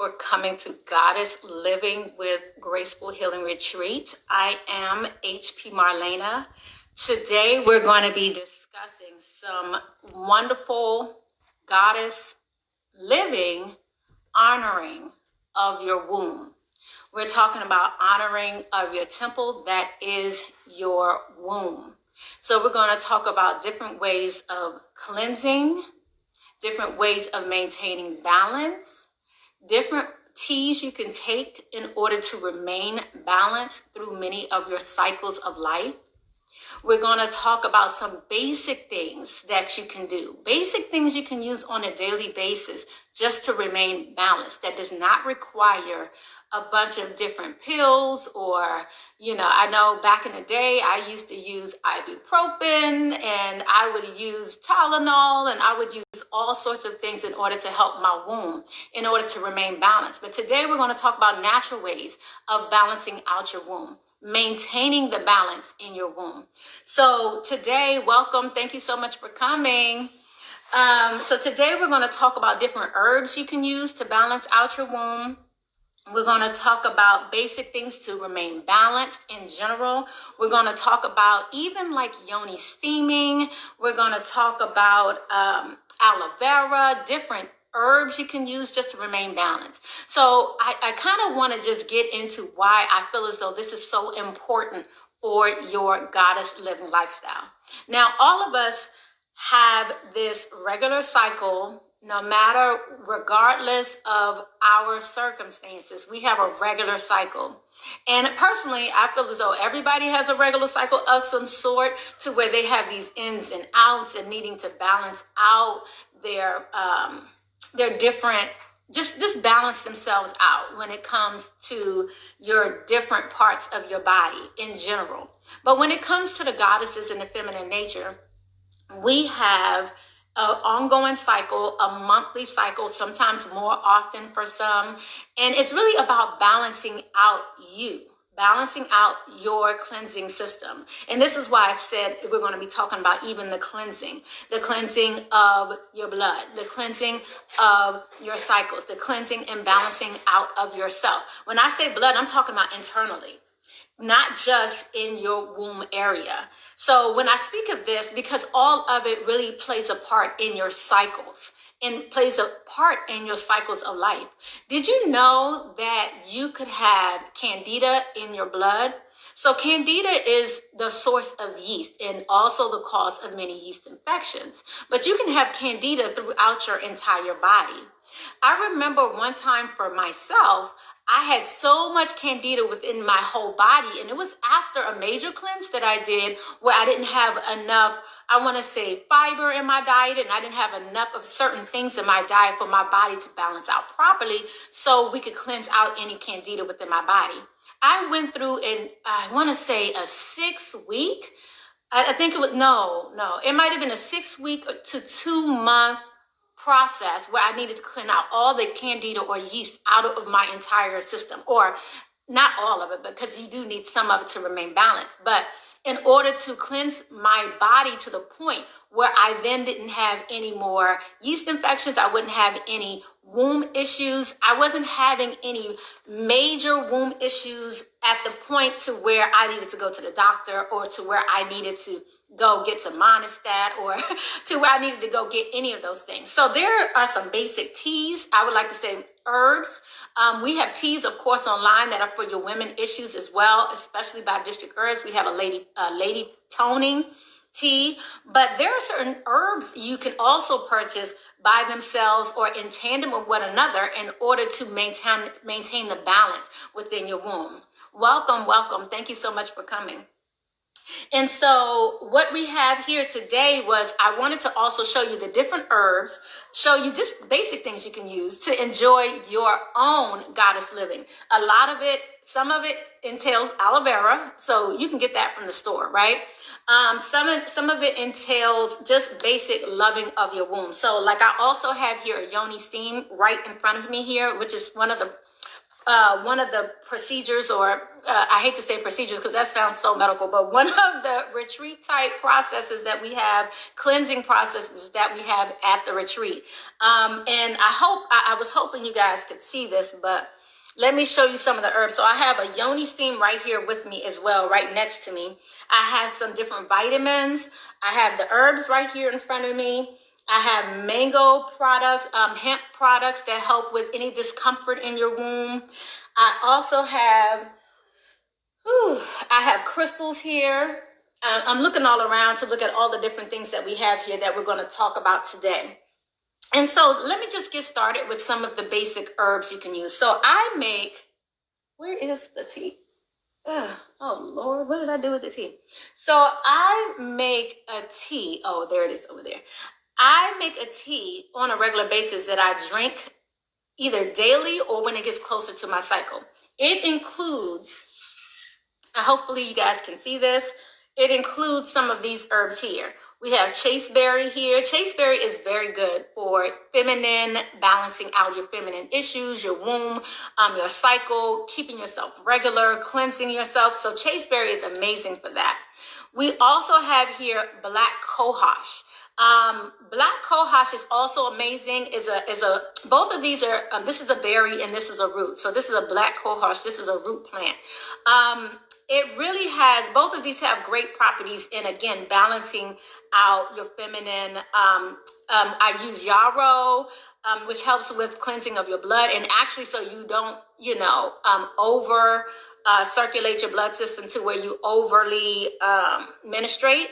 for coming to Goddess Living with Graceful Healing Retreat. I am HP Marlana. Today we're going to be discussing some wonderful goddess living, honoring of your womb. We're talking about honoring of your temple, that is your womb. So we're going to talk about different ways of cleansing, different ways of maintaining balance, different teas you can take in order to remain balanced through many of your cycles of life. We're going to talk about some basic things that you can do, basic things you can use on a daily basis just to remain balanced. That does not require a bunch of different pills or, I know back in the day I used to use ibuprofen and I would use Tylenol and I would use all sorts of things in order to help my womb, in order to remain balanced. But today we're going to talk about natural ways of balancing out your womb, maintaining the balance in your womb. So today, welcome. Thank you so much for coming. So today we're going to talk about different herbs you can use to balance out your womb. We're going to talk about basic things to remain balanced in general. We're going to talk about even like yoni steaming. We're going to talk about aloe vera, different herbs you can use just to remain balanced. So I kind of want to just get into why I feel as though this is so important for your goddess living lifestyle. Now, all of us have this regular cycle, no matter, regardless of our circumstances. We have a regular cycle. And personally, I feel as though everybody has a regular cycle of some sort, to where they have these ins and outs and needing to balance out their different, just balance themselves out when it comes to your different parts of your body in general. But when it comes to the goddesses and the feminine nature, we have an ongoing cycle, a monthly cycle, sometimes more often for some. And it's really about balancing out balancing out your cleansing system. And this is why I said we're going to be talking about even the cleansing of your blood, the cleansing of your cycles, the cleansing and balancing out of yourself. When I say blood, I'm talking about internally, not just in your womb area. So when I speak of this, because all of it really plays a part in your cycles and plays a part in your cycles of life. Did you know that you could have candida in your blood? So candida is the source of yeast and also the cause of many yeast infections. But you can have candida throughout your entire body. I remember one time for myself, I had so much candida within my whole body, and it was after a major cleanse that I did where I didn't have enough, I want to say, fiber in my diet, and I didn't have enough of certain things in my diet for my body to balance out properly so we could cleanse out any candida within my body. I went through, and I want to say a 6 week, I think it was, it might have been a 6 week to 2 month process where I needed to clean out all the candida or yeast out of my entire system, or not all of it, because you do need some of it to remain balanced. But in order to cleanse my body to the point where I then didn't have any more yeast infections, I wouldn't have any womb issues. I wasn't having any major womb issues at the point to where I needed to go to the doctor, or to where I needed to go get some Monistat, or to where I needed to go get any of those things. So there are some basic teas. I would like to say herbs. We have teas, of course, online that are for your women issues as well, especially by District Herbs. We have a lady toning tea, but there are certain herbs you can also purchase by themselves or in tandem with one another in order to maintain the balance within your womb. Welcome. Thank you so much for coming. And so what we have here today was, I wanted to also show you the different herbs, show you just basic things you can use to enjoy your own goddess living. A lot of it, some of it entails aloe vera, so you can get that from the store, right? Some of it entails just basic loving of your womb. So like I also have here a yoni steam right in front of me here, which is one of the one of the procedures, or I hate to say procedures because that sounds so medical, but one of the retreat type processes that we have, cleansing processes that we have at the retreat. And I was hoping you guys could see this, but let me show you some of the herbs. So I have a yoni steam right here with me as well, right next to me. I have some different vitamins. I have the herbs right here in front of me. I have mango products, hemp products that help with any discomfort in your womb. I also have, I have crystals here. I'm looking all around to look at all the different things that we have here that we're going to talk about today. And so let me just get started with some of the basic herbs you can use. So I make, where is the tea? Oh Lord, what did I do with the tea? So I make a tea. Oh, there it is over there. I make a tea on a regular basis that I drink either daily or when it gets closer to my cycle. It includes, hopefully you guys can see this, it includes some of these herbs here. We have chasteberry here. Chasteberry is very good for feminine, balancing out your feminine issues, your womb, your cycle, keeping yourself regular, cleansing yourself. So chasteberry is amazing for that. We also have here black cohosh. Black cohosh is also amazing. Both of these are, this is a berry and this is a root. So this is a black cohosh. This is a root plant. It really has, both of these have great properties in, again, balancing out your feminine. I use yarrow, which helps with cleansing of your blood. And actually, so you don't, over circulate your blood system to where you overly menstruate.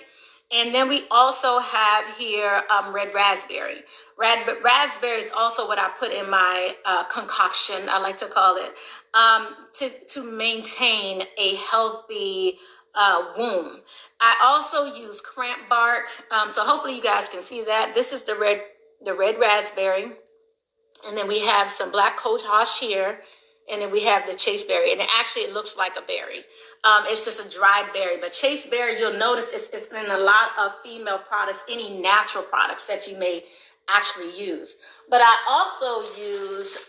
And then we also have here red raspberry. Red raspberry is also what I put in my concoction, I like to call it, to maintain a healthy womb. I also use cramp bark. So hopefully you guys can see that. This is the red raspberry. And then we have some black cohosh here. And then we have the chasteberry, and it looks like a berry. It's just a dried berry. But chasteberry, you'll notice it's in a lot of female products, any natural products that you may actually use. But I also use,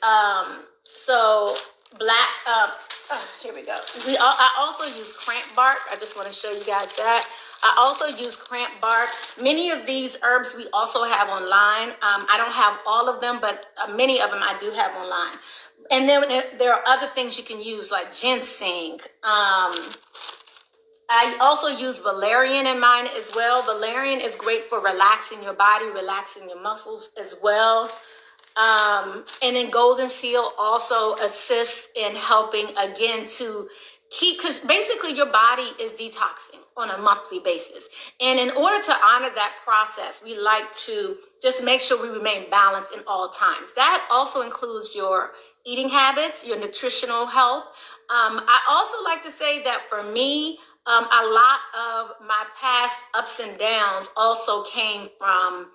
here we go. I also use cramp bark. I just want to show you guys that. I also use cramp bark. Many of these herbs we also have online. I don't have all of them, but many of them I do have online. And then there are other things you can use like ginseng. I also use valerian in mine as well. Valerian is great for relaxing your body, relaxing your muscles as well. And then golden seal also assists in helping, again, to keep, because basically your body is detoxing on a monthly basis. And in order to honor that process, we like to just make sure we remain balanced in all times. That also includes your eating habits, your nutritional health. I also like to say that for me, a lot of my past ups and downs also came from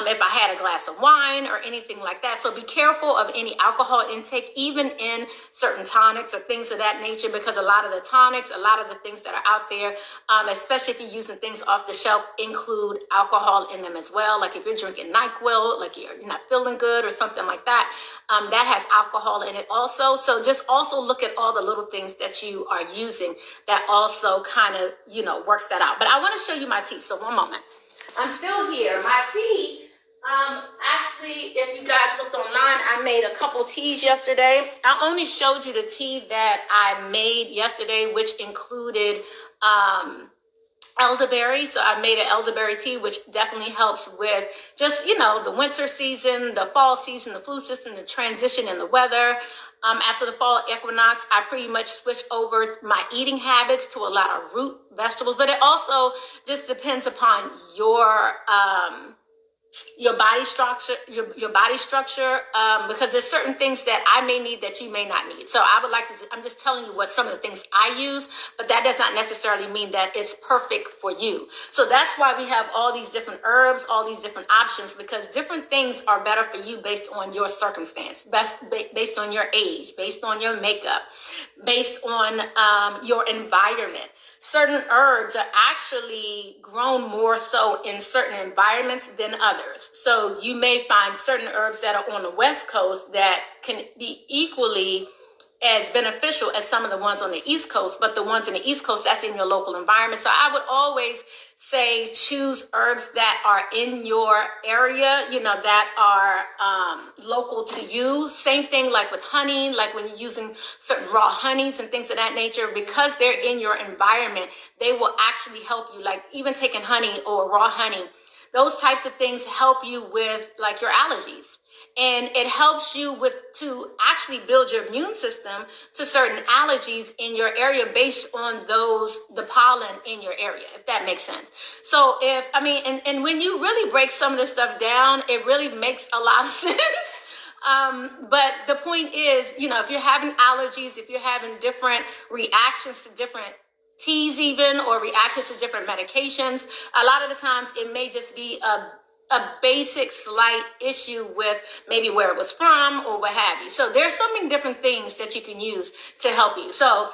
if I had a glass of wine or anything like that. So be careful of any alcohol intake, even in certain tonics or things of that nature, because a lot of the tonics, a lot of the things that are out there, especially if you're using things off the shelf, include alcohol in them as well. Like if you're drinking NyQuil, like you're not feeling good or something like that, that has alcohol in it also. So just also look at all the little things that you are using that also kind of, works that out. But I want to show you my tea. So one moment. I'm still here. My tea, actually, if you guys looked online, I made a couple teas yesterday. I only showed you the tea that I made yesterday, which included elderberry. So I made an elderberry tea, which definitely helps with just, the winter season, the fall season, the flu season, the transition in the weather. After the fall equinox, I pretty much switch over my eating habits to a lot of root vegetables, but it also just depends upon your body structure, because there's certain things that I may need that you may not need. So I'm just telling you what some of the things I use, but that does not necessarily mean that it's perfect for you. So that's why we have all these different herbs, all these different options, because different things are better for you based on your circumstance, based on your age, based on your makeup, based on your environment. Certain herbs are actually grown more so in certain environments than others. So you may find certain herbs that are on the West Coast that can be equally as beneficial as some of the ones on the East Coast, but the ones in the East Coast, that's in your local environment. So I would always say choose herbs that are in your area, that are local to you. Same thing like with honey, like when you're using certain raw honeys and things of that nature, because they're in your environment, they will actually help you. Like even taking honey or raw honey, those types of things help you with like your allergies. And it helps you to actually build your immune system to certain allergies in your area based on the pollen in your area, if that makes sense. So and when you really break some of this stuff down, it really makes a lot of sense. But the point is, if you're having allergies, if you're having different reactions to different teas even, or reactions to different medications, a lot of the times it may just be a basic slight issue with maybe where it was from or what have you. So there's so many different things that you can use to help you. So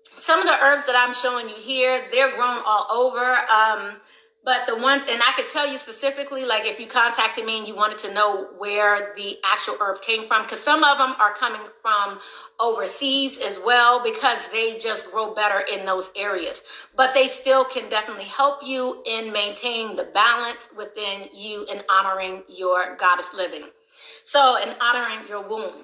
some of the herbs that I'm showing you here, they're grown all over. But the ones, and I could tell you specifically, like if you contacted me and you wanted to know where the actual herb came from, because some of them are coming from overseas as well, because they just grow better in those areas. But they still can definitely help you in maintaining the balance within you and honoring your goddess living. So, and honoring your womb.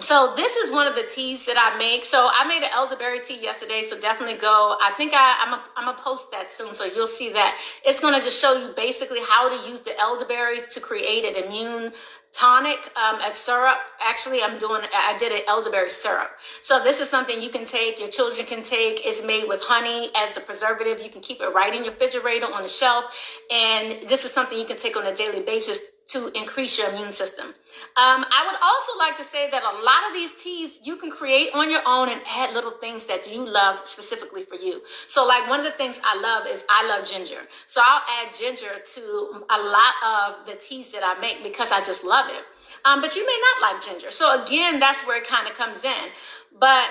So this is one of the teas that I make. So I made an elderberry tea yesterday, so definitely go. I think I'm gonna post that soon, so you'll see that. It's gonna just show you basically how to use the elderberries to create an immune tonic, as syrup. Actually, I did an elderberry syrup. So this is something you can take, your children can take. It's made with honey as the preservative. You can keep it right in your refrigerator on the shelf. And this is something you can take on a daily basis to increase your immune system. I would also like to say that a lot of these teas you can create on your own and add little things that you love specifically for you. So like one of the things I love ginger. So I'll add ginger to a lot of the teas that I make because I just love it. But you may not like ginger. So again, that's where it kind of comes in. But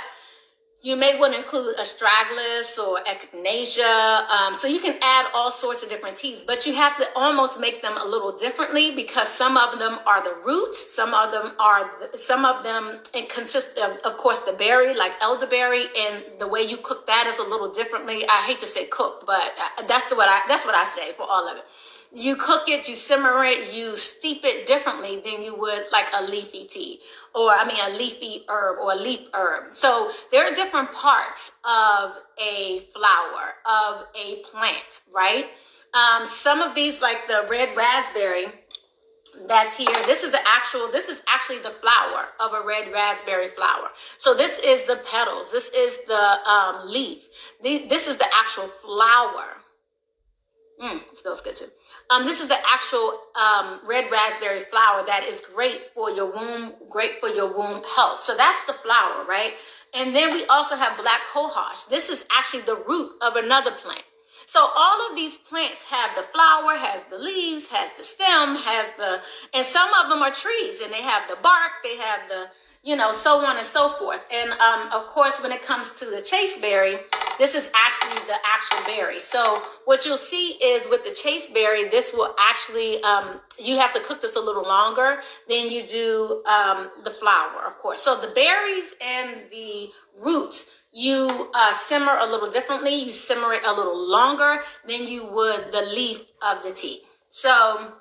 you may want to include astragalus or echinacea. So you can add all sorts of different teas, but you have to almost make them a little differently because some of them are the roots. Some of them it consists of course, the berry, like elderberry, and the way you cook that is a little differently. I hate to say cook, but that's what I say for all of it. You cook it, you simmer it, you steep it differently than you would like a leafy tea, a leafy herb or a leaf herb. So there are different parts of a flower, of a plant, right? Some of these, like the red raspberry that's here, this is actually the flower of a red raspberry flower. So this is the petals, this is the leaf, this is the actual flower. It smells good too. This is the actual red raspberry flower that is great for your womb health. So that's the flower, right? And then we also have black cohosh. This is actually the root of another plant. So all of these plants have the flower, has the leaves, has the stem, and some of them are trees, and they have the bark, they have the, so on and so forth. And of course, when it comes to the chasteberry, this is actually the actual berry. So what you'll see is with the chasteberry, this will actually, you have to cook this a little longer than you do the flower, of course. So the berries and the roots, you simmer a little differently. You simmer it a little longer than you would the leaf of the tea. So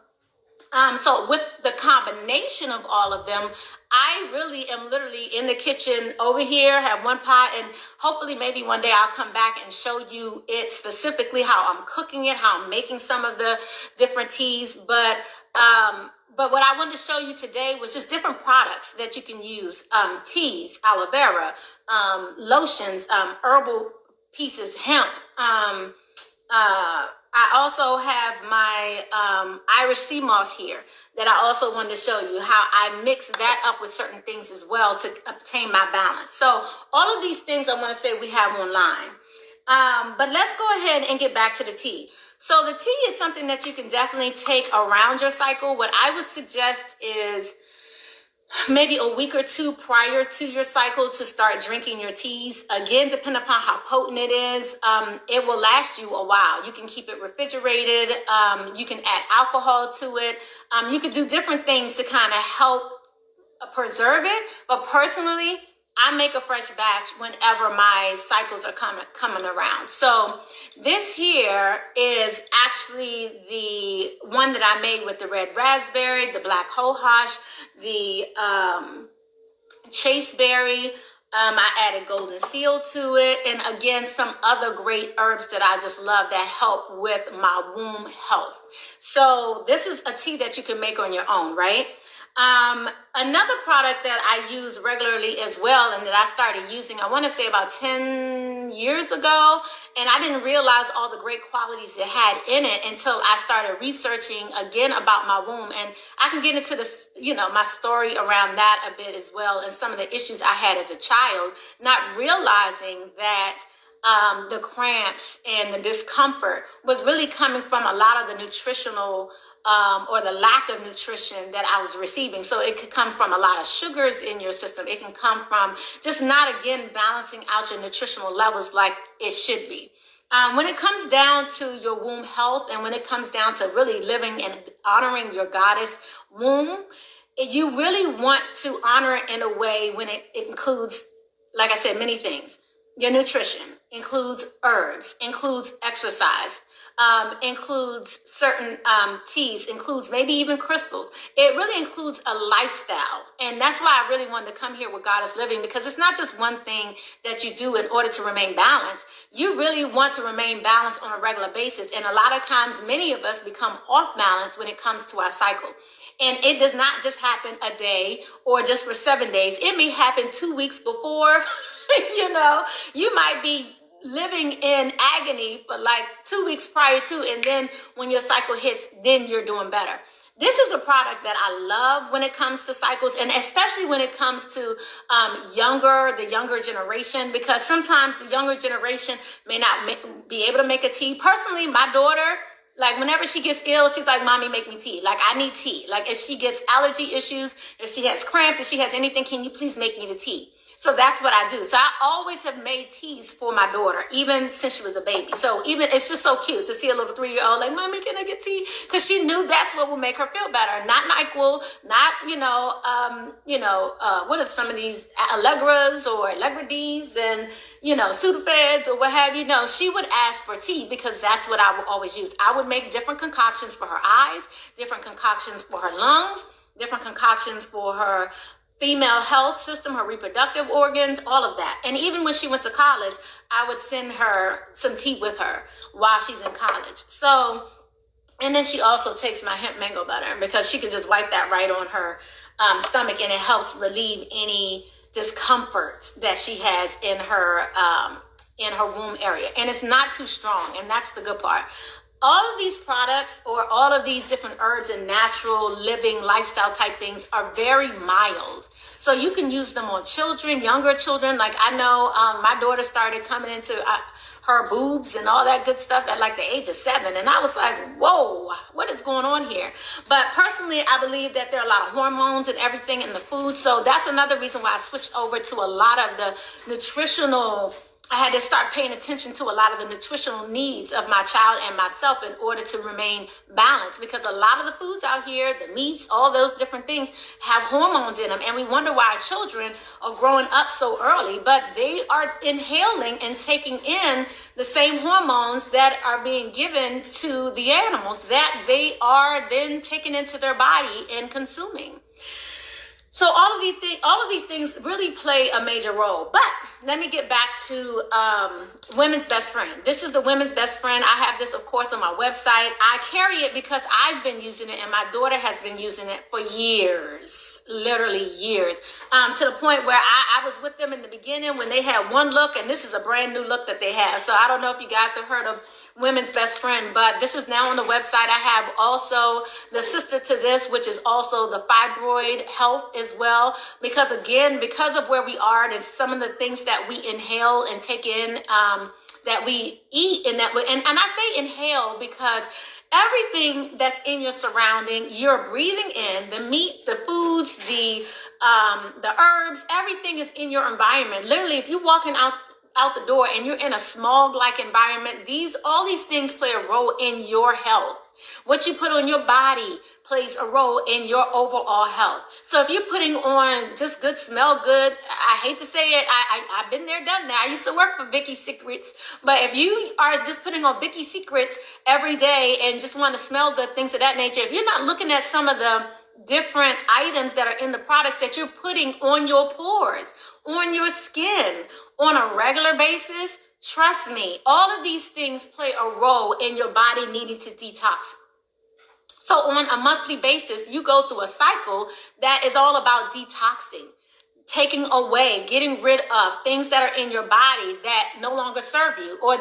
with the combination of all of them, I really am literally in the kitchen over here, have one pot, and hopefully maybe one day I'll come back and show you it specifically, how I'm cooking it, how I'm making some of the different teas. But what I wanted to show you today was just different products that you can use, teas, aloe vera, lotions, herbal pieces, hemp, I also have my Irish sea moss here that I also wanted to show you how I mix that up with certain things as well to obtain my balance. So all of these things I want to say we have online. But let's go ahead and get back to the tea. So the tea is something that you can definitely take around your cycle. What I would suggest is maybe a week or two prior to your cycle to start drinking your teas. Again, depending upon how potent it is, it will last you a while. You can keep it refrigerated. You can add alcohol to it. You can do different things to kind of help preserve it. But personally, I make a fresh batch whenever my cycles are coming around. So this here is actually the one that I made with the red raspberry, the black hohash, the chaseberry. I added golden seal to it, and again some other great herbs that I just love that help with my womb health. So this is a tea that you can make on your own, right? Another product that I use regularly as well, and that I started using, I want to say about 10 years ago, and I didn't realize all the great qualities it had in it until I started researching again about my womb. And I can get into this, my story around that a bit as well, and some of the issues I had as a child, not realizing that the cramps and the discomfort was really coming from a lot of the nutritional or the lack of nutrition that I was receiving. So it could come from a lot of sugars in your system. It can come from just not, again, balancing out your nutritional levels like it should be. When it comes down to your womb health, and when it comes down to really living and honoring your goddess womb, you really want to honor it in a way when it includes, like I said, many things. Your nutrition includes herbs, includes exercise, includes certain teas, includes maybe even crystals. It really includes a lifestyle. And that's why I really wanted to come here with Goddess Living, because it's not just one thing that you do in order to remain balanced. You really want to remain balanced on a regular basis. And a lot of times, many of us become off balance when it comes to our cycle. And it does not just happen a day or just for 7 days. It may happen 2 weeks before. You might be living in agony for like 2 weeks prior to, and then when your cycle hits, then you're doing better. This is a product that I love when it comes to cycles, and especially when it comes to the younger generation, because sometimes the younger generation may not be able to make a tea. Personally, my daughter, like whenever she gets ill, she's like, "Mommy, make me tea. Like I need tea. Like if she gets allergy issues, if she has cramps, if she has anything, can you please make me the tea?" So that's what I do. So I always have made teas for my daughter, even since she was a baby. So even it's just so cute to see a little 3-year-old like, "Mommy, can I get tea?" Because she knew that's what would make her feel better. Not NyQuil, not, what are some of these Allegras or Allegra Ds and, Sudafeds or what have you. No, she would ask for tea because that's what I would always use. I would make different concoctions for her eyes, different concoctions for her lungs, different concoctions for her female health system, her reproductive organs, all of that. And even when she went to college, I would send her some tea with her while she's in college. So, and then she also takes my hemp mango butter because she can just wipe that right on her stomach, and it helps relieve any discomfort that she has in her womb area. And it's not too strong, and that's the good part. All of these products or all of these different herbs and natural living lifestyle type things are very mild. So you can use them on children, younger children. Like I know my daughter started coming into her boobs and all that good stuff at like the age of 7. And I was like, whoa, what is going on here? But personally, I believe that there are a lot of hormones and everything in the food. So that's another reason why I switched over to a lot of the nutritional. I had to start paying attention to a lot of the nutritional needs of my child and myself in order to remain balanced, because a lot of the foods out here, the meats, all those different things have hormones in them. And we wonder why our children are growing up so early, but they are inhaling and taking in the same hormones that are being given to the animals that they are then taking into their body and consuming. So all of these things really play a major role. But let me get back to Women's Best Friend. This is the Women's Best Friend. I have this, of course, on my website. I carry it because I've been using it, and my daughter has been using it for years, literally years, to the point where I was with them in the beginning when they had one look, and this is a brand new look that they have. So I don't know if you guys have heard of Women's Best Friend, but this is now on the website. I have also the sister to this, which is also the fibroid health as well, because again, because of where we are and some of the things that we inhale and take in, that we eat, and I say inhale because everything that's in your surrounding, you're breathing in. The meat, the foods, the herbs, everything is in your environment. Literally, if you're walking out the door and you're in a smog-like environment, all these things play a role in your health. What you put on your body plays a role in your overall health. So if you're putting on just good, smell good, I hate to say it, I've been there, done that. I used to work for Vicky's Secrets. But if you are just putting on Vicky's Secrets every day and just want to smell good, things of that nature, if you're not looking at some of the different items that are in the products that you're putting on your pores, on your skin, on a regular basis, trust me, all of these things play a role in your body needing to detox. So on a monthly basis, you go through a cycle that is all about detoxing, taking away, getting rid of things that are in your body that no longer serve you or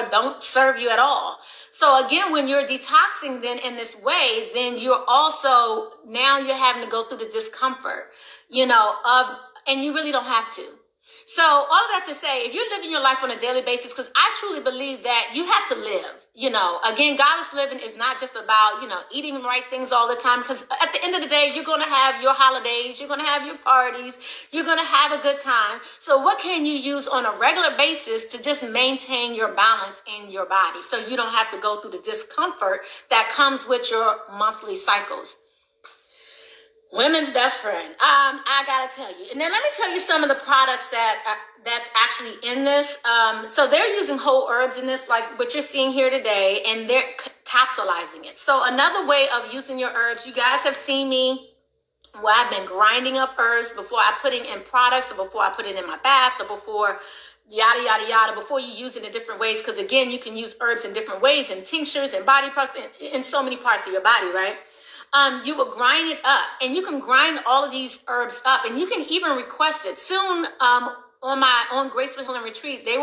don't serve you at all. So again, when you're detoxing then in this way, then you're also, now you're having to go through the discomfort, and you really don't have to. So all of that to say, if you're living your life on a daily basis, because I truly believe that you have to live, again, godless living is not just about, eating the right things all the time, because at the end of the day, you're going to have your holidays, you're going to have your parties, you're going to have a good time. So what can you use on a regular basis to just maintain your balance in your body so you don't have to go through the discomfort that comes with your monthly cycles? Women's best friend. I gotta tell you. And then let me tell you some of the products that's actually in this. So they're using whole herbs in this, like what you're seeing here today, and they're capsulizing it. So another way of using your herbs, you guys have seen me where I've been grinding up herbs before I put it in products, or before I put it in my bath, or before yada, yada, yada, before you use it in different ways. Because again, you can use herbs in different ways, in tinctures and body parts, in so many parts of your body, right? You will grind it up, and you can grind all of these herbs up, and you can even request it. Soon, on Graceful Healing Retreat, we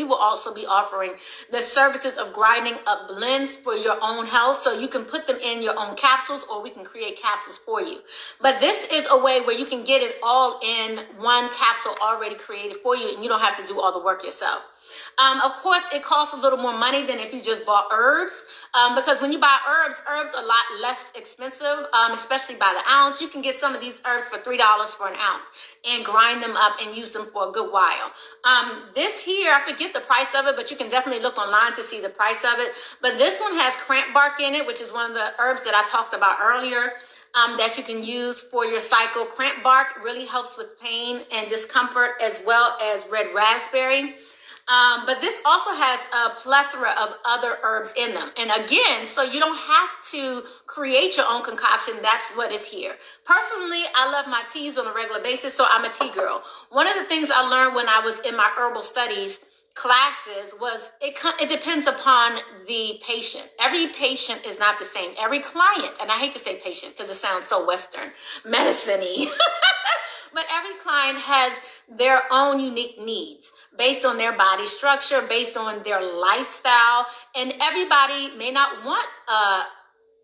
will also be offering the services of grinding up blends for your own health, so you can put them in your own capsules, or we can create capsules for you. But this is a way where you can get it all in one capsule already created for you, and you don't have to do all the work yourself. Of course, it costs a little more money than if you just bought herbs, because when you buy herbs are a lot less expensive, especially by the ounce. You can get some of these herbs for $3 for an ounce and grind them up and use them for a good while. This here, I forget the price of it, but you can definitely look online to see the price of it. But this one has cramp bark in it, which is one of the herbs that I talked about earlier. That you can use for your cycle. Cramp bark really helps with pain and discomfort, as well as red raspberry. But this also has a plethora of other herbs in them. And again, so you don't have to create your own concoction. That's what is here. Personally, I love my teas on a regular basis, so I'm a tea girl. One of the things I learned when I was in my herbal studies classes was it depends upon the patient. Every patient is not the same. Every client, and I hate to say patient because it sounds so Western, medicine-y, but every client has their own unique needs based on their body structure, based on their lifestyle, and everybody may not want a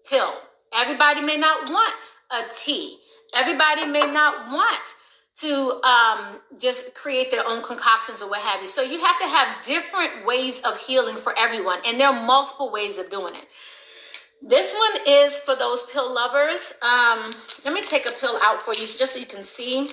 pill. Everybody may not want a tea. Everybody may not want to just create their own concoctions or what have you. So you have to have different ways of healing for everyone, and there are multiple ways of doing it. This one is for those pill lovers. Let me take a pill out for you just so you can see.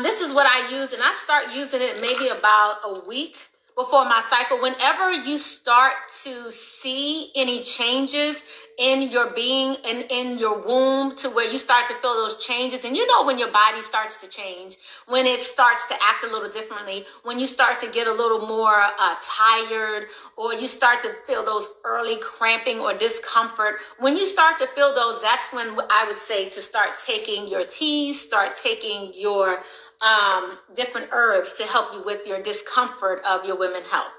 This is what I use, and I start using it maybe about a week before my cycle. Whenever you start to see any changes in your being and in your womb, to where you start to feel those changes, and when your body starts to change, when it starts to act a little differently, when you start to get a little more tired, or you start to feel those early cramping or discomfort, when you start to feel those, that's when I would say to start taking your teas, start taking your different herbs to help you with your discomfort of your women's health.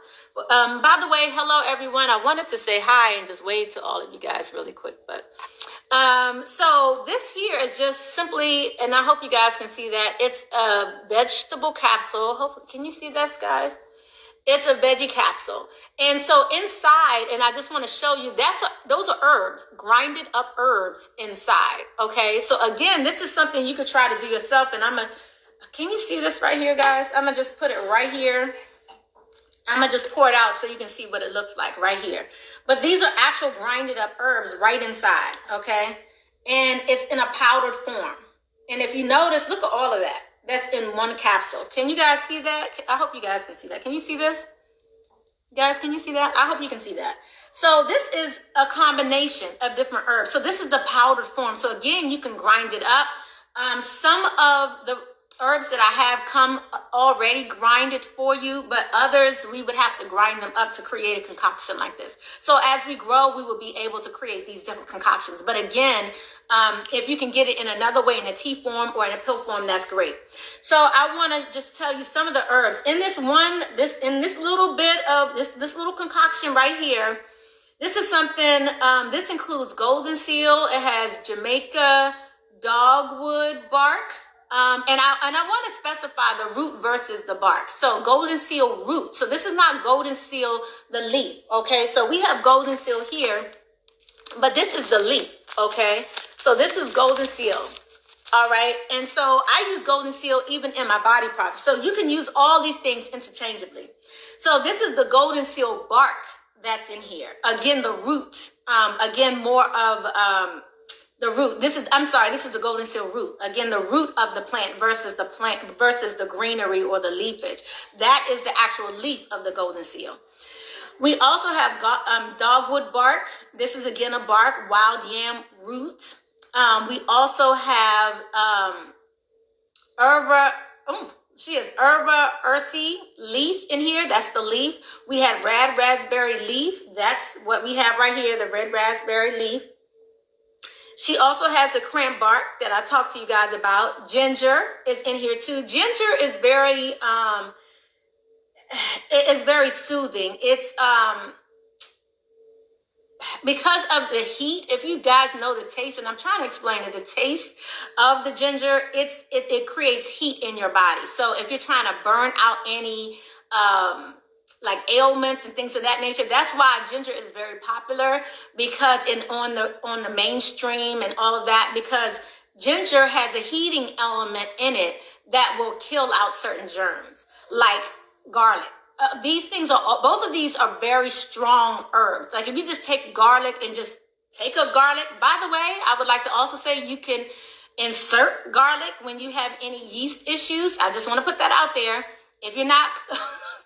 By the way, hello everyone. I wanted to say hi and just wave to all of you guys really quick, but so this here is just simply, and I hope you guys can see that, it's a vegetable capsule. Hopefully, can you see this, guys? It's a veggie capsule. And so inside, and I just want to show you, those are herbs, grinded up herbs inside. Okay, so again, this is something you could try to do yourself, and can you see this right here, guys? I'm going to just put it right here. I'm going to just pour it out so you can see what it looks like right here. But these are actual grinded up herbs right inside, okay? And it's in a powdered form. And if you notice, look at all of that. That's in one capsule. Can you guys see that? I hope you guys can see that. Can you see this? Guys, can you see that? I hope you can see that. So this is a combination of different herbs. So this is the powdered form. So again, you can grind it up. Some of the herbs that I have come already grinded for you, but others we would have to grind them up to create a concoction like this. So as we grow, we will be able to create these different concoctions. But again, if you can get it in another way, in a tea form or in a pill form, that's great. So I want to just tell you some of the herbs in this little bit of this little concoction right here. This is something, this includes golden seal. It has Jamaica dogwood bark. And I want to specify the root versus the bark. So golden seal root. So this is not golden seal, the leaf. Okay. So we have golden seal here, but this is the leaf. Okay. So this is golden seal. All right. And so I use golden seal even in my body products. So you can use all these things interchangeably. So this is the golden seal bark that's in here. Again, the root, again, more of, the root. This is the golden seal root. Again, the root of the plant versus the greenery or the leafage. That is the actual leaf of the golden seal. We also have dogwood bark. This is again a bark, wild yam root. We also have Herba ursi leaf in here. That's the leaf. We have red raspberry leaf. That's what we have right here, the red raspberry leaf. She also has the cran bark that I talked to you guys about. Ginger is in here too. Ginger is very soothing. It's because of the heat. If you guys know the taste, and I'm trying to explain it, the taste of the ginger, it creates heat in your body. So if you're trying to burn out any like ailments and things of that nature, that's why ginger is very popular, because on the mainstream and all of that, because ginger has a heating element in it that will kill out certain germs, like garlic. Both of these are very strong herbs. Like if you just take garlic and just take up garlic. By the way, I would like to also say you can insert garlic when you have any yeast issues. I just want to put that out there. If you're not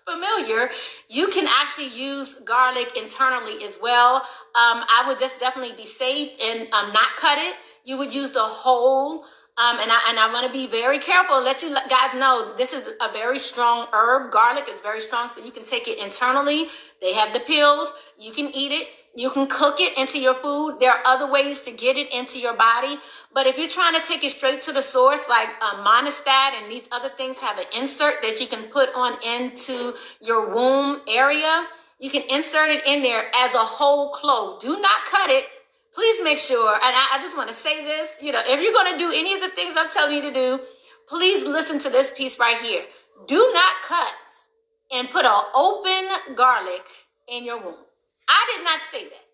familiar, you can actually use garlic internally as well. I would just definitely be safe and not cut it. You would use the whole. And I want to be very careful and let you guys know this is a very strong herb. Garlic is very strong, so you can take it internally. They have the pills. You can eat it. You can cook it into your food. There are other ways to get it into your body. But if you're trying to take it straight to the source, like Monistat and these other things have an insert that you can put on into your womb area. You can insert it in there as a whole clove. Do not cut it. Please make sure, and I just want to say this, if you're going to do any of the things I'm telling you to do, please listen to this piece right here. Do not cut and put an open garlic in your womb. I did not say that.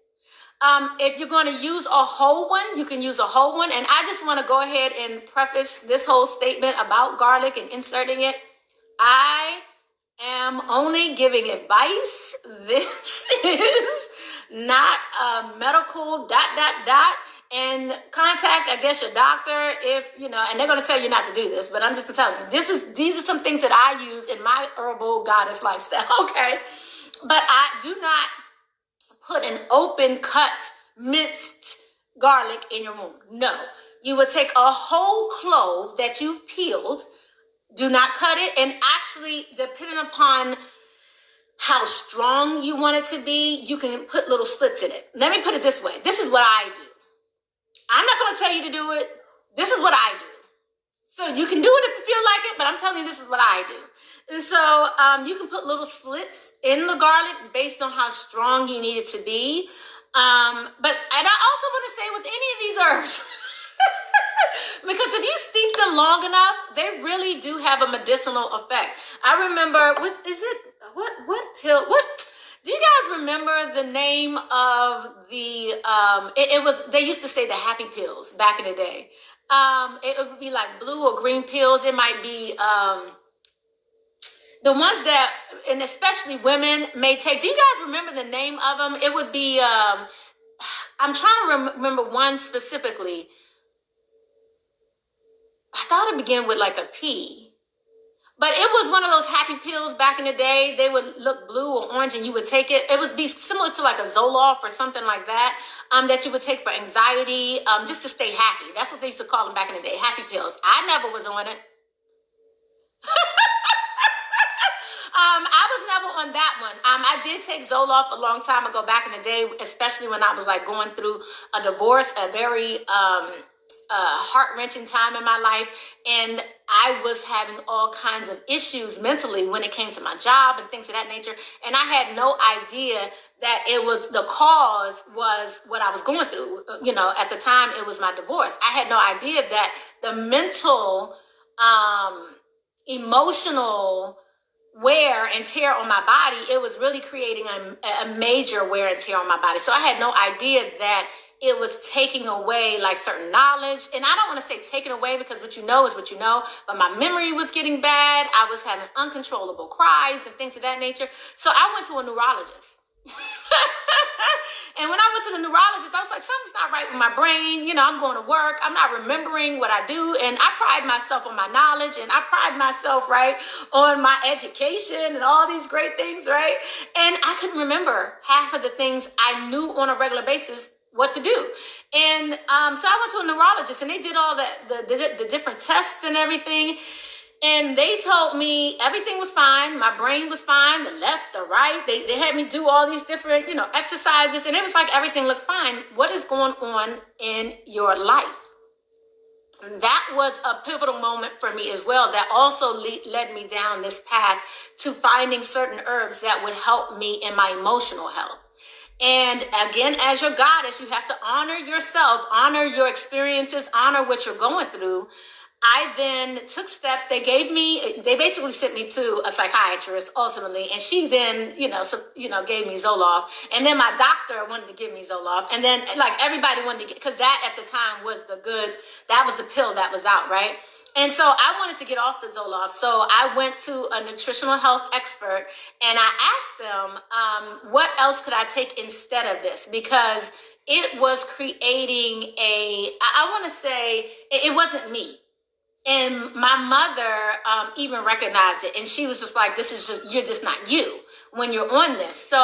If you're going to use a whole one, you can use a whole one. And I just want to go ahead and preface this whole statement about garlic and inserting it. I am only giving advice. This is not a medical ... And contact, I guess, your doctor if, and they're going to tell you not to do this, but I'm just telling you, these are some things that I use in my herbal goddess lifestyle, okay? But I do not put an open cut minced garlic in your womb. No, you would take a whole clove that you've peeled. Do not cut it. And actually, depending upon how strong you want it to be, you can put little slits in it. Let me put it this way. This is what I do. I'm not going to tell you to do it. This is what I do. So you can do it if you feel like it, but I'm telling you this is what I do. And so you can put little slits in the garlic based on how strong you need it to be. And I also want to say with any of these herbs, because if you steep them long enough, they really do have a medicinal effect. I remember, what pill, do you guys remember the name of they used to say the happy pills back in the day. It would be like blue or green pills. It might be the ones that, and especially women may take. Do you guys remember the name of them? It would be, I'm trying to remember one specifically. I thought it began with like a P. But it was one of those happy pills back in the day. They would look blue or orange and you would take it. It would be similar to like a Zoloft or something like that, that you would take for anxiety, just to stay happy. That's what they used to call them back in the day, happy pills. I never was on it. I was never on that one. I did take Zoloft a long time ago back in the day, especially when I was like going through a divorce, a very heart-wrenching time in my life. And I was having all kinds of issues mentally when it came to my job and things of that nature. And I had no idea that it was the cause was what I was going through. You know, at the time it was my divorce. I had no idea that the mental, emotional wear and tear on my body, it was really creating a major wear and tear on my body. So I had no idea that it was taking away like certain knowledge. And I don't want to say taken away, because what you know is what you know, but my memory was getting bad. I was having uncontrollable cries and things of that nature. So I went to a neurologist. And when I went to the neurologist, I was like, something's not right with my brain. You know, I'm going to work. I'm not remembering what I do. And I pride myself on my knowledge, and I pride myself, right, on my education and all these great things, right? And I couldn't remember half of the things I knew on a regular basis what to do. And so I went to a neurologist, and they did all the different tests and everything. And they told me everything was fine. My brain was fine, the left, the right. They had me do all these different, you know, exercises. And it was like, everything looks fine. What is going on in your life? And that was a pivotal moment for me as well. That also led me down this path to finding certain herbs that would help me in my emotional health. And again, as your goddess, you have to honor yourself, honor your experiences, honor what you're going through. I then took steps. They basically sent me to a psychiatrist ultimately. And she then, gave me Zoloft. And then my doctor wanted to give me Zoloft. And then like everybody wanted to get, because that at the time was that was the pill that was out, right? And so I wanted to get off the Zoloft. So I went to a nutritional health expert and I asked them, what else could I take instead of this? Because it was creating I want to say it wasn't me. And my mother even recognized it. And she was just like, you're just not you when you're on this. So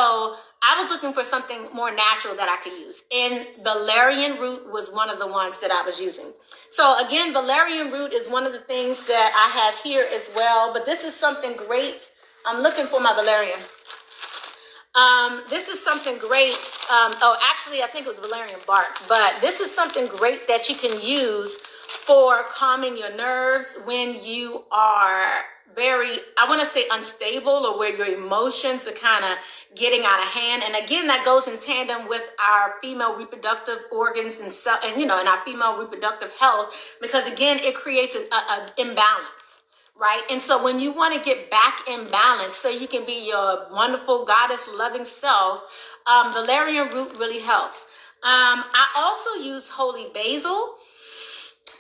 I was looking for something more natural that I could use. And valerian root was one of the ones that I was using. So again, valerian root is one of the things that I have here as well. But this is something great. I'm looking for my valerian. This is something great. Actually, I think it was valerian bark. But this is something great that you can use for calming your nerves when you are very, I want to say unstable, or where your emotions are kind of getting out of hand. And again, that goes in tandem with our female reproductive organs and our female reproductive health, because again, it creates an imbalance, right? And so when you want to get back in balance so you can be your wonderful goddess loving self, valerian root really helps. I also use holy basil.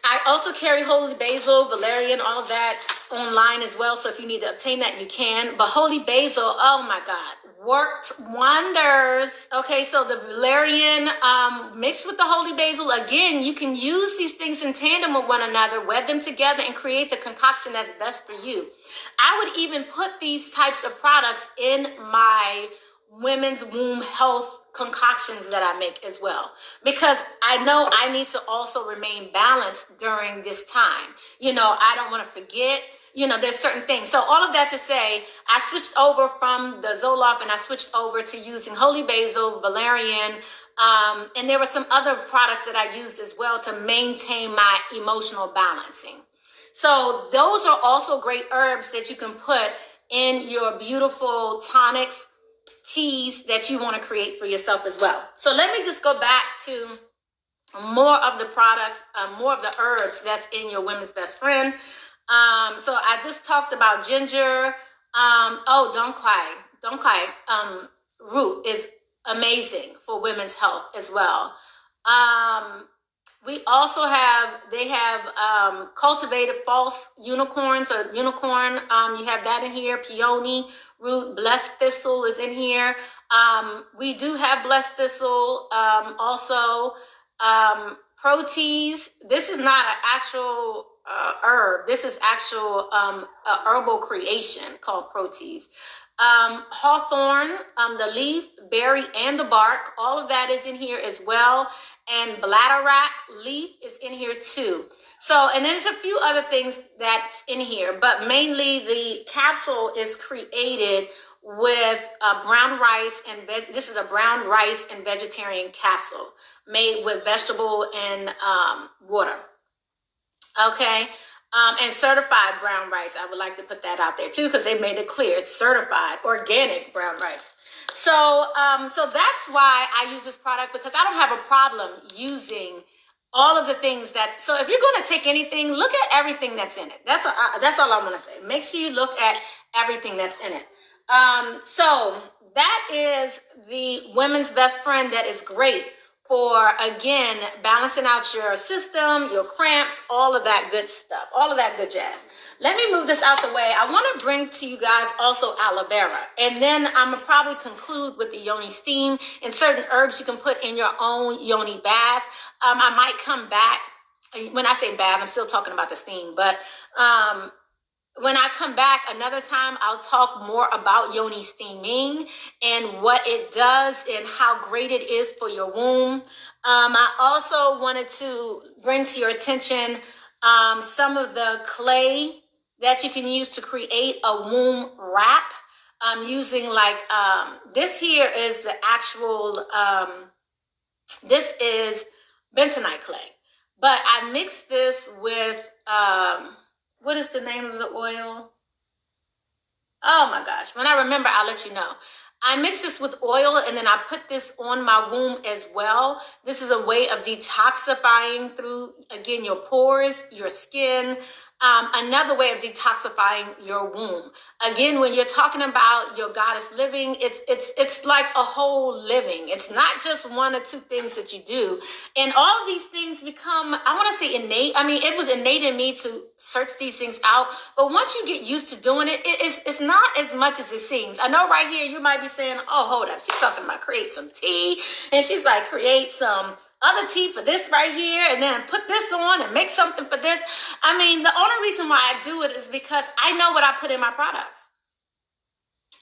I also carry holy basil, valerian, all of that online as well. So if you need to obtain that, you can. But holy basil, oh my God, worked wonders. Okay, so the valerian mixed with the holy basil, again, you can use these things in tandem with one another, wed them together, and create the concoction that's best for you. I would even put these types of products in my women's womb health concoctions that I make as well, because I know I need to also remain balanced during this time. I don't want to forget, there's certain things. So all of that to say, I switched over from the Zoloft and I switched over to using holy basil, valerian, and there were some other products that I used as well to maintain my emotional balancing. So those are also great herbs that you can put in your beautiful tonics, teas that you want to create for yourself as well. So let me just go back to more of the products, more of the herbs that's in your women's best friend. So I just talked about ginger. Dong Quai root is amazing for women's health as well. We also they have cultivated false unicorns, or unicorn. You have that in here. Peony root, blessed thistle is in here. We do have blessed thistle. Also, protease. This is not an actual herb. This is actual a herbal creation called protease. Hawthorn, the leaf, berry, and the bark, all of that is in here as well. And bladderwrack leaf is in here too. So, and there's a few other things that's in here, but mainly the capsule is created with brown rice and this is a brown rice and vegetarian capsule made with vegetable and water. Okay. And certified brown rice. I would like to put that out there too, because they made it clear it's certified organic brown rice. So, so that's why I use this product, because I don't have a problem using all of the things so if you're going to take anything, look at everything that's in it. That's all I'm going to say. Make sure you look at everything that's in it. So that is the women's best friend that is great for, again, balancing out your system, your cramps, all of that good stuff, all of that good jazz. Let me move this out the way. I want to bring to you guys also aloe vera. And then I'm going to probably conclude with the yoni steam and certain herbs you can put in your own yoni bath. I might come back. When I say bath, I'm still talking about the steam. But when I come back another time, I'll talk more about yoni steaming and what it does and how great it is for your womb. I also wanted to bring to your attention some of the clay that you can use to create a womb wrap. I'm using like, this here is the actual, this is bentonite clay. But I mixed this with, what is the name of the oil? Oh my gosh. When I remember, I'll let you know. I mix this with oil and then I put this on my womb as well. This is a way of detoxifying through, again, your pores, your skin. Another way of detoxifying your womb. Again, when you're talking about your goddess living, it's like a whole living. It's not just one or two things that you do. And all of these things become, I want to say innate. I mean, it was innate in me to search these things out. But once you get used to doing it, it's not as much as it seems. I know right here, you might be saying, oh, hold up. She's talking about create some tea. And she's like, create some other tea for this right here, and then put this on and make something for this. I mean, the only reason why I do it is because I know what I put in my products.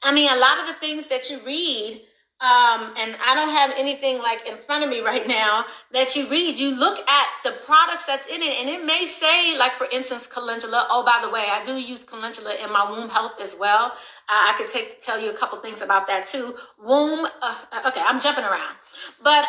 I mean, a lot of the things that you read, and I don't have anything like in front of me right now that you read, you look at the products that's in it, and it may say, like, for instance, calendula. Oh, by the way, I do use calendula in my womb health as well. I could tell you a couple things about that too. Womb, okay, I'm jumping around. But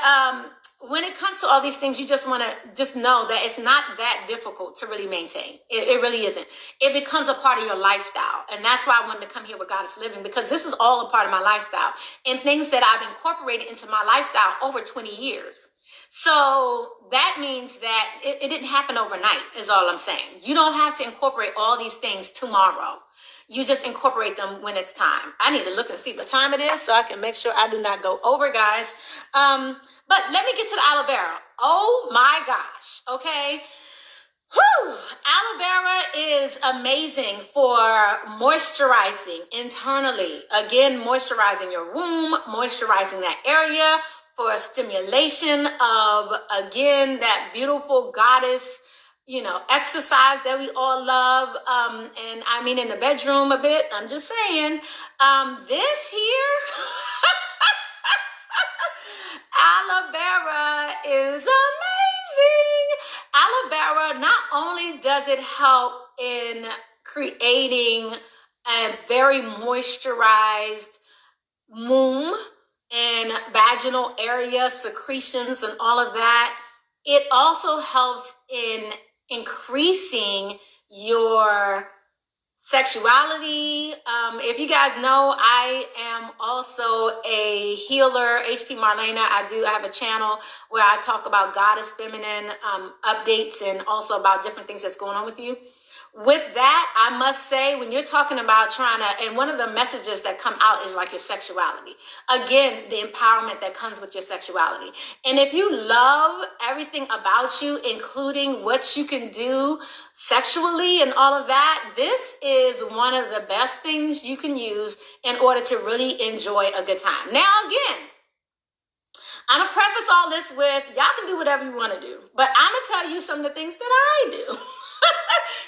when it comes to all these things, you just want to just know that it's not that difficult to really maintain. It really isn't. It becomes a part of your lifestyle. And that's why I wanted to come here with Goddess Living, because this is all a part of my lifestyle and things that I've incorporated into my lifestyle over 20 years. So that means that it didn't happen overnight is all I'm saying. You don't have to incorporate all these things tomorrow. You just incorporate them when it's time. I need to look and see what time it is so I can make sure I do not go over, guys. But let me get to the aloe vera. Oh my gosh. Okay. Whew. Aloe vera is amazing for moisturizing internally. Again, moisturizing your womb, moisturizing that area for a stimulation of, again, that beautiful goddess, exercise that we all love. And I mean, in the bedroom a bit, I'm just saying, this here, aloe vera is amazing. Aloe vera, not only does it help in creating a very moisturized womb and vaginal area, secretions and all of that, it also helps in increasing your sexuality. If you guys know, I am also a healer, HP Marlana. I have a channel where I talk about goddess feminine updates and also about different things that's going on with you. With that, I must say, when you're talking about and one of the messages that come out is like your sexuality. Again, the empowerment that comes with your sexuality. And if you love everything about you, including what you can do sexually and all of that, this is one of the best things you can use in order to really enjoy a good time. Now, again, I'm going to preface all this with, y'all can do whatever you want to do, but I'm going to tell you some of the things that I do.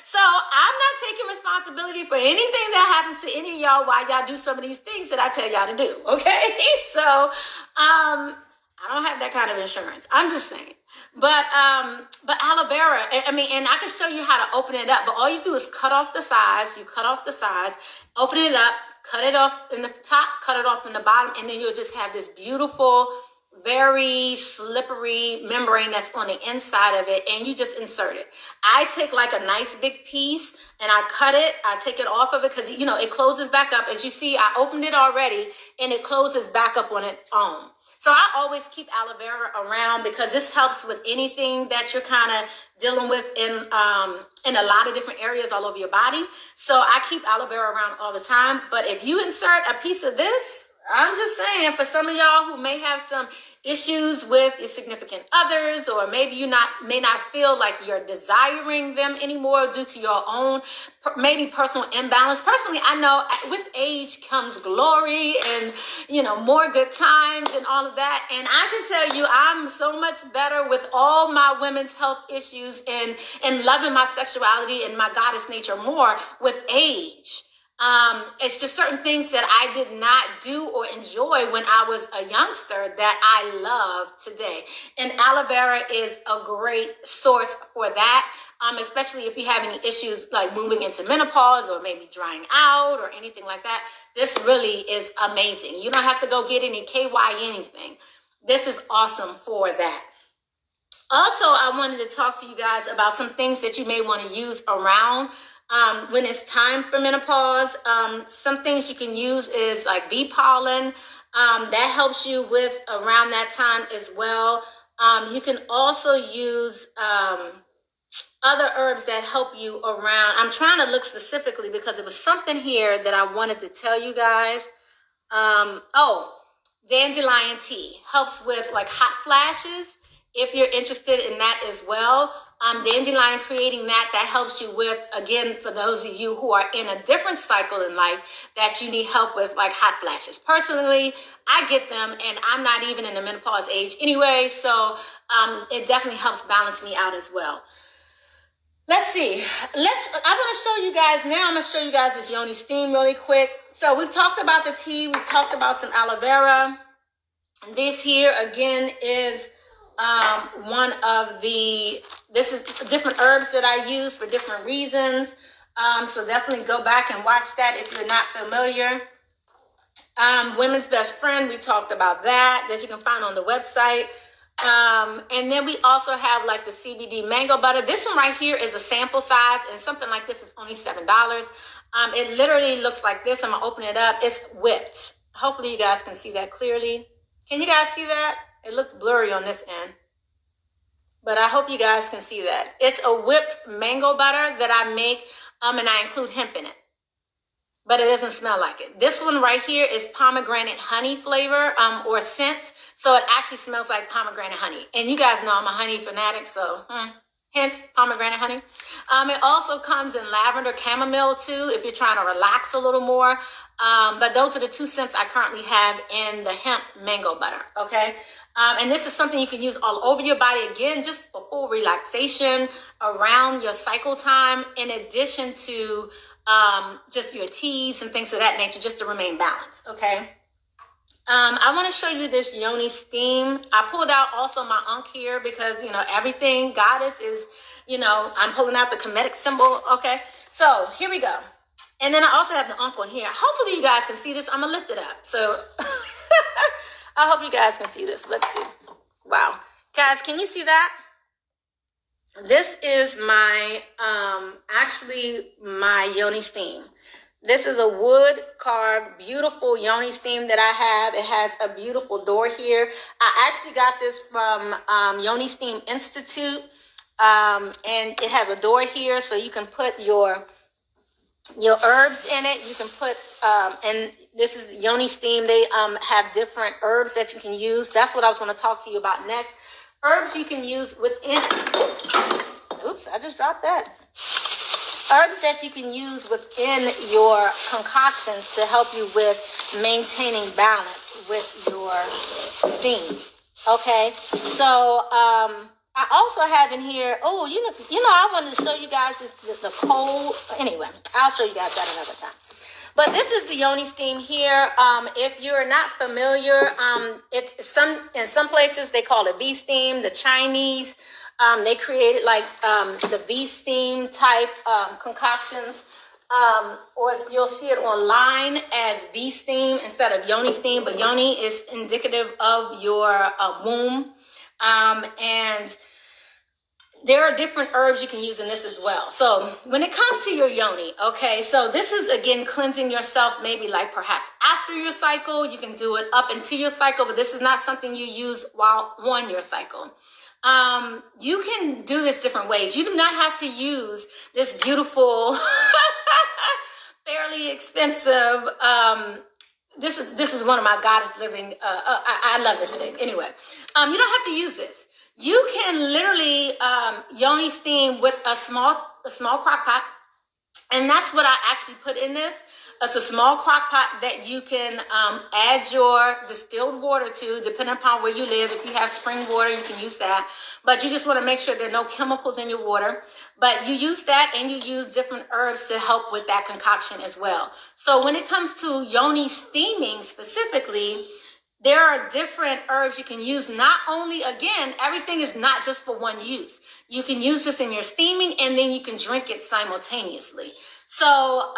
So I'm not taking responsibility for anything that happens to any of y'all while y'all do some of these things that I tell y'all to do. Okay. So I don't have that kind of insurance. I'm just saying. But aloe vera, I mean, and I can show you how to open it up, but all you do is cut off the sides. You cut off the sides, open it up, cut it off in the top, cut it off in the bottom, and then you'll just have this beautiful, very slippery membrane that's on the inside of it, and you just insert it. I take like a nice big piece and I cut it. I take it off of it because, you know, it closes back up. As you see, I opened it already and it closes back up on its own. So I always keep aloe vera around because this helps with anything that you're kind of dealing with in a lot of different areas all over your body. So I keep aloe vera around all the time. But if you insert a piece of this, I'm just saying, for some of y'all who may have some issues with your significant others, or maybe you may not feel like you're desiring them anymore due to your own maybe personal imbalance. Personally, I know with age comes glory and, you know, more good times and all of that. And I can tell you, I'm so much better with all my women's health issues and loving my sexuality and my goddess nature more with age. It's just certain things that I did not do or enjoy when I was a youngster that I love today. And aloe vera is a great source for that, especially if you have any issues like moving into menopause or maybe drying out or anything like that. This really is amazing. You don't have to go get any KY anything. This is awesome for that. Also, I wanted to talk to you guys about some things that you may want to use around when it's time for menopause. Some things you can use is like bee pollen. That helps you with around that time as well. You can also use other herbs that help you around. I'm trying to look specifically because it was something here that I wanted to tell you guys. Dandelion tea helps with like hot flashes. If you're interested in that as well. Dandelion, creating that helps you with, again, for those of you who are in a different cycle in life that you need help with, like hot flashes. Personally, I get them and I'm not even in the menopause age anyway, so it definitely helps balance me out as well. Let's see. I'm going to show you guys now. I'm going to show you guys this yoni steam really quick. So we've talked about the tea. We've talked about some aloe vera. This here, again, is this is different herbs that I use for different reasons. So definitely go back and watch that if you're not familiar. Women's Best Friend, we talked about that you can find on the website. And then we also have like the CBD mango butter. This one right here is a sample size, and something like this is only $7. It literally looks like this. I'm gonna open it up. It's whipped. Hopefully you guys can see that clearly. Can you guys see that? It looks blurry on this end, but I hope you guys can see that. It's a whipped mango butter that I make, and I include hemp in it, but it doesn't smell like it. This one right here is pomegranate honey flavor, or scent, so it actually smells like pomegranate honey. And you guys know I'm a honey fanatic, so hence pomegranate honey. It also comes in lavender chamomile too, if you're trying to relax a little more. But those are the two scents I currently have in the hemp mango butter, okay? And this is something you can use all over your body, again, just for full relaxation around your cycle time, in addition to just your teas and things of that nature, just to remain balanced, okay? I want to show you this yoni steam. I pulled out also my ankh here because, you know, everything goddess is, you know, I'm pulling out the Kemetic symbol, okay? So here we go. And then I also have the ankh on here. Hopefully you guys can see this. I'm going to lift it up. So I hope you guys can see this. Let's see. Wow. Guys, can you see that? This is my, actually my yoni steam. This is a wood carved, beautiful yoni steam that I have. It has a beautiful door here. I actually got this from Yoni Steam Institute. And it has a door here, so you can put your herbs in it. You can put, and this is Yoni Steam. They have different herbs that you can use. That's what I was going to talk to you about next. Herbs you can use within, oops, I just dropped that. Herbs that you can use within your concoctions to help you with maintaining balance with your steam. Okay, so I also have in here, oh, I wanted to show you guys the cold. Anyway, I'll show you guys that another time. But this is the yoni steam here. If you're not familiar, it's in some places they call it V steam. The Chinese, they created like the V steam type concoctions. Or you'll see it online as V steam instead of yoni steam. But yoni is indicative of your womb. And there are different herbs you can use in this as well. So when it comes to your yoni, okay, so this is, again, cleansing yourself maybe like perhaps after your cycle. You can do it up into your cycle, but this is not something you use while on your cycle. You can do this different ways. You do not have to use this beautiful, fairly expensive, this is one of my goddess living, I love this thing. Anyway, you don't have to use this. You can literally yoni steam with a small crock pot, and that's what I actually put in this. It's a small crock pot that you can add your distilled water to, depending upon where you live. If you have spring water, you can use that. But you just want to make sure there are no chemicals in your water. But you use that, and you use different herbs to help with that concoction as well. So when it comes to yoni steaming specifically, there are different herbs you can use. Not only, again, everything is not just for one use. You can use this in your steaming, and then you can drink it simultaneously. So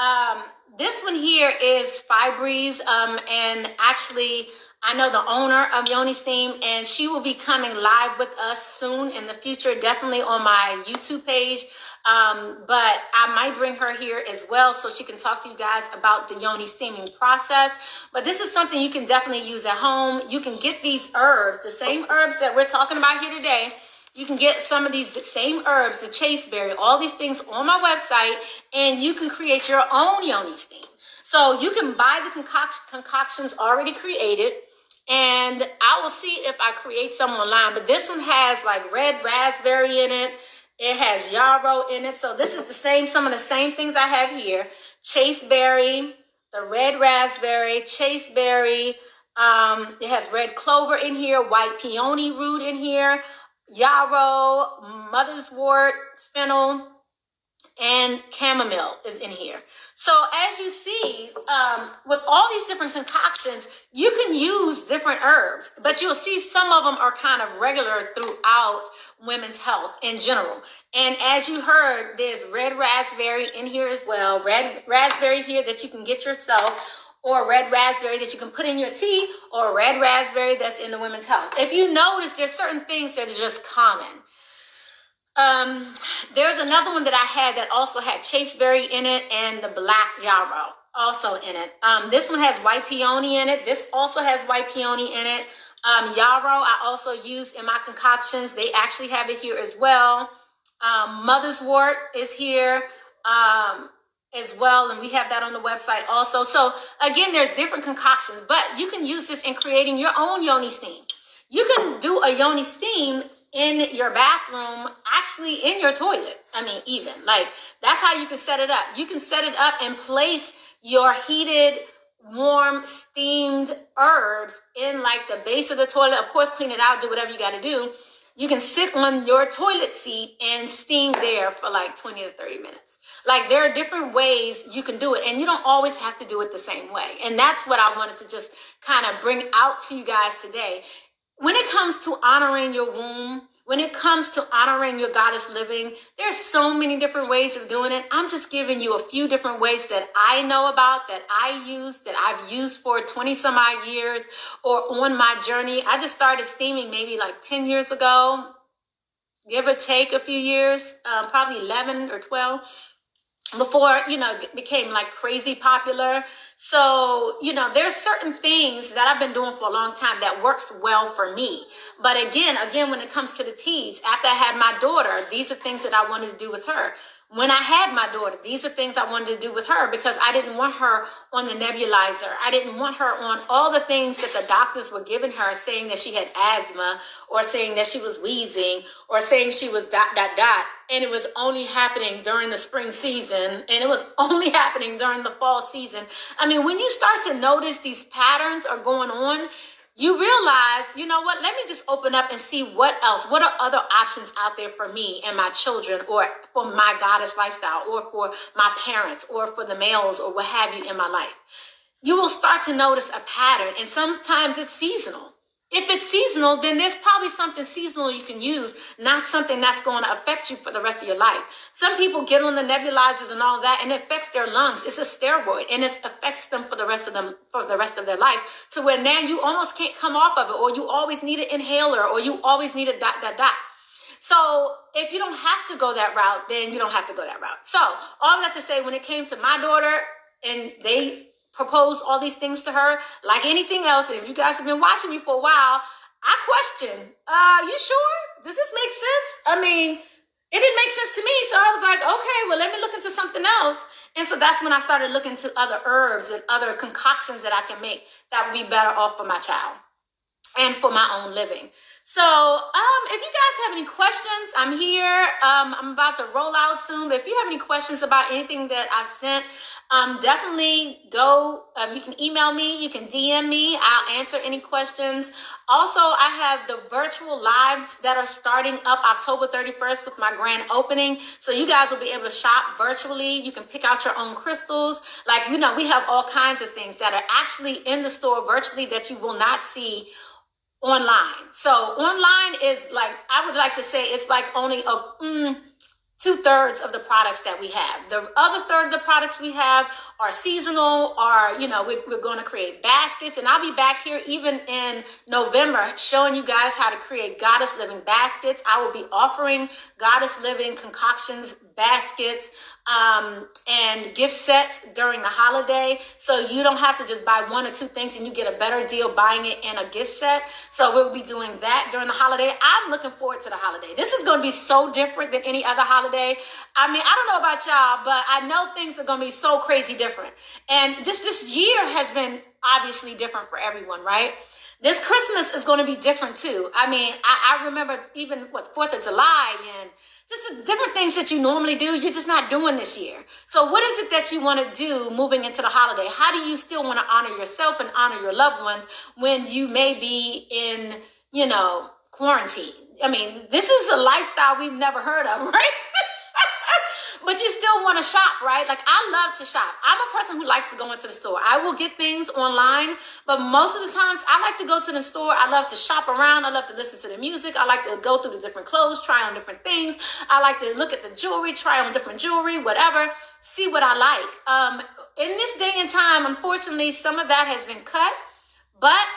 this one here is Fibreeze, and actually I know the owner of Yoni Steam, and she will be coming live with us soon in the future, definitely on my YouTube page. But I might bring her here as well so she can talk to you guys about the yoni steaming process. But this is something you can definitely use at home. You can get these herbs, the same herbs that we're talking about here today. You can get some of these same herbs, the chaseberry, all these things on my website, and you can create your own yoni steam. So you can buy the concoctions already created, and I will see if I create some online. But this one has like red raspberry in it. It has yarrow in it. So this is some of the same things I have here. Chaseberry, the red raspberry, chaseberry. It has red clover in here, white peony root in here, yarrow, mother's wort, fennel, and chamomile is in here. So as you see, with all these different concoctions, you can use different herbs, but you'll see some of them are kind of regular throughout women's health in general. And as you heard, there's red raspberry in here as well. Red raspberry here that you can get yourself, or red raspberry that you can put in your tea, or red raspberry that's in the women's health. If you notice, there's certain things that are just common. There's another one that I had that also had chaseberry in it and the black yarrow also in it. This one has white peony in it. This also has white peony in it. Yarrow I also use in my concoctions. They actually have it here as well. Mother's wort is here as well, and we have that on the website also. So again, there are different concoctions, but you can use this in creating your own yoni steam. You can do a yoni steam in your bathroom, actually in your toilet. I mean, even like that's how you can set it up. You can set it up and place your heated, warm, steamed herbs in like the base of the toilet. Of course, clean it out, do whatever you got to do. You can sit on your toilet seat and steam there for like 20 to 30 minutes. Like there are different ways you can do it, and you don't always have to do it the same way. And that's what I wanted to just kind of bring out to you guys today. When it comes to honoring your womb, when it comes to honoring your goddess living, there's so many different ways of doing it. I'm just giving you a few different ways that I know about, that I use, that I've used for 20 some odd years or on my journey. I just started steaming maybe like 10 years ago, give or take a few years, probably 11 or 12. Before, it became like crazy popular. So, there's certain things that I've been doing for a long time that works well for me. But again, when it comes to the teas, after I had my daughter, these are things that I wanted to do with her. When I had my daughter, these are things I wanted to do with her because I didn't want her on the nebulizer. I didn't want her on all the things that the doctors were giving her, saying that she had asthma or saying that she was wheezing or saying she was ... And it was only happening during the spring season, and it was only happening during the fall season. I mean, when you start to notice these patterns are going on, you realize, you know what, let me just open up and see what else, what are other options out there for me and my children, or for my goddess lifestyle, or for my parents, or for the males, or what have you in my life. You will start to notice a pattern, and sometimes it's seasonal. If it's seasonal, then there's probably something seasonal you can use, not something that's going to affect you for the rest of your life. Some people get on the nebulizers and all that, and it affects their lungs. It's a steroid, and it affects them for the rest of their life, to where now you almost can't come off of it, or you always need an inhaler, or you always need a dot. So if you don't have to go that route, then you don't have to go that route. So all that to say, when it came to my daughter, and they proposed all these things to her, like anything else, and if you guys have been watching me for a while, I question, you sure? Does this make sense? I mean, it didn't make sense to me, so I was like, okay, well, let me look into something else. And so that's when I started looking into other herbs and other concoctions that I can make that would be better off for my child and for my own living. So if you guys have any questions, I'm here. I'm about to roll out soon, but if you have any questions about anything that I've sent, definitely go. You can email me, you can DM me. I'll answer any questions. Also, I have the virtual lives that are starting up October 31st with my grand opening. So you guys will be able to shop virtually. You can pick out your own crystals. Like, you know, we have all kinds of things that are actually in the store virtually that you will not see online. So online is, like, I would like to say, it's like only a 2/3 of the products that we have. The other third of the products we have are seasonal, or, you know, we're going to create baskets, and I'll be back here even in November showing you guys how to create goddess living baskets. I will be offering goddess living concoctions, baskets, and gift sets during the holiday. So you don't have to just buy one or two things and you get a better deal buying it in a gift set. So we'll be doing that during the holiday. I'm looking forward to the holiday. This is going to be so different than any other holiday. I mean, I don't know about y'all, but I know things are going to be so crazy different. And just this year has been obviously different for everyone, right? This Christmas is going to be different too. I mean, I remember even 4th of July and just different things that you normally do, you're just not doing this year. So what is it that you want to do moving into the holiday? How do you still want to honor yourself and honor your loved ones when you may be in, you know, quarantine? I mean, this is a lifestyle we've never heard of, right? But you still want to shop, right? Like, I love to shop. I'm a person who likes to go into the store. I will get things online, but most of the times I like to go to the store. I love to shop around. I love to listen to the music. I like to go through the different clothes, try on different things. I like to look at the jewelry, try on different jewelry, whatever, see what I like. In this day and time, unfortunately, some of that has been cut.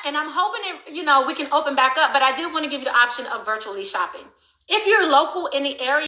And I'm hoping we can open back up. But I did want to give you the option of virtually shopping. If you're local in the area,